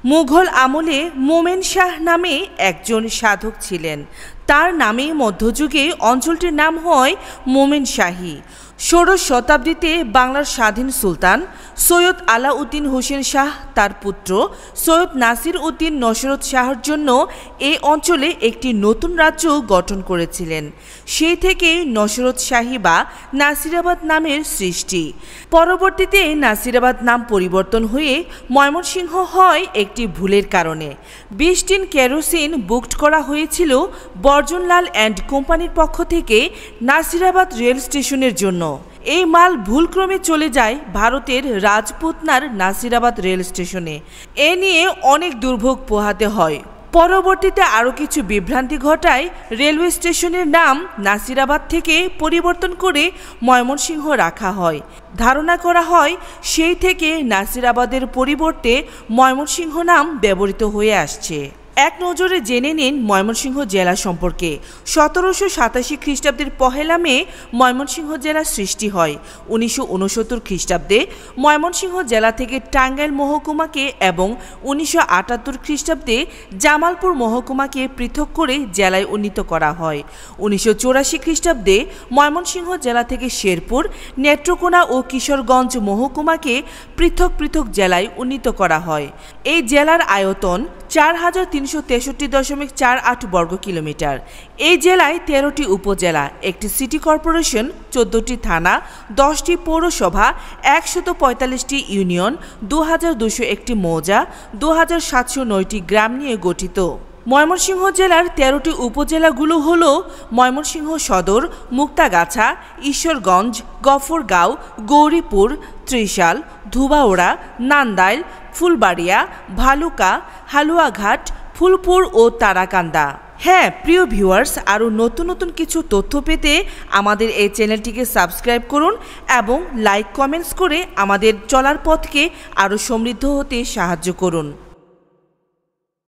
মুঘল আমলে মোমেন শাহ নামে একজন সাধক ছিলেন। তার নামে মধ্যযুগে অঞ্চলটির নাম হয় মোমেন শাহী। ষোড়শ শতাব্দীতে বাংলার স্বাধীন সুলতান সৈয়দ আলাউদ্দিন হোসেন শাহ তার পুত্র সৈয়দ নাসির উদ্দিন নসরত শাহর জন্য এই অঞ্চলে একটি নতুন রাজ্য গঠন করেছিলেন। সেই থেকেই নসরত শাহী বা নাসিরাবাদ নামের সৃষ্টি। পরবর্তীতে নাসিরাবাদ নাম পরিবর্তন হয়ে ময়মনসিংহ হয় একটি ভুলের কারণে। 20 টিন কেরোসিন বুকড করা হয়েছিল বর্জনলাল অ্যান্ড কোম্পানির পক্ষ থেকে নাসিরাবাদ রেল স্টেশনের জন্য। এই মাল ভুলক্রমে চলে যায় ভারতের রাজপুতনার নাসিরাবাদ রেল স্টেশনে। এ নিয়ে অনেক দুর্ভোগ পোহাতে হয়। পরবর্তীতে আরও কিছু বিভ্রান্তি ঘটায় রেলওয়ে স্টেশনের নাম নাসিরাবাদ থেকে পরিবর্তন করে ময়মনসিংহ রাখা হয়। ধারণা করা হয় সেই থেকে নাসিরাবাদের পরিবর্তে ময়মনসিংহ নাম ব্যবহৃত হয়ে আসছে। এক নজরে জেনে নিন ময়মনসিংহ জেলা সম্পর্কে। 1787 খ্রিস্টাব্দের 1 মে ময়মনসিংহ জেলার সৃষ্টি হয়। 1969 খ্রিস্টাব্দে ময়মনসিংহ জেলা থেকে টাঙ্গাইল মহকুমাকে এবং 1978 খ্রিস্টাব্দে জামালপুর মহকুমাকে পৃথক করে জেলায় উন্নীত করা হয়। 1984 খ্রিস্টাব্দে ময়মনসিংহ জেলা থেকে শেরপুর, নেত্রকোনা ও কিশোরগঞ্জ মহকুমাকে পৃথক পৃথক জেলায় উন্নীত করা হয়। এই জেলার আয়তন 4363.48 বর্গ কিলোমিটার। এই জেলায় 13টি উপজেলা, একটি সিটি কর্পোরেশন, 14টি থানা, 10টি পৌরসভা, 145টি ইউনিয়ন, 2201টি মৌজা, 2709টি গ্রাম নিয়ে গঠিত। ময়মনসিংহ জেলার 13টি উপজেলাগুলো হল ময়মনসিংহ সদর, মুক্তাগাছা, ঈশ্বরগঞ্জ, গফরগাঁও, গৌরীপুর, ত্রিশাল, ধুবাউড়া, নান্দাইল, ফুলবাড়িয়া, ভালুকা, হালুয়াঘাট, ফুলপুর ও তারাকান্দা। হ্যাঁ প্রিয় ভিউয়ার্স, আরও নতুন নতুন কিছু তথ্য পেতে আমাদের এই চ্যানেলটিকে সাবস্ক্রাইব করুন এবং লাইক কমেন্টস করে আমাদের চলার পথকে আরও সমৃদ্ধ হতে সাহায্য করুন।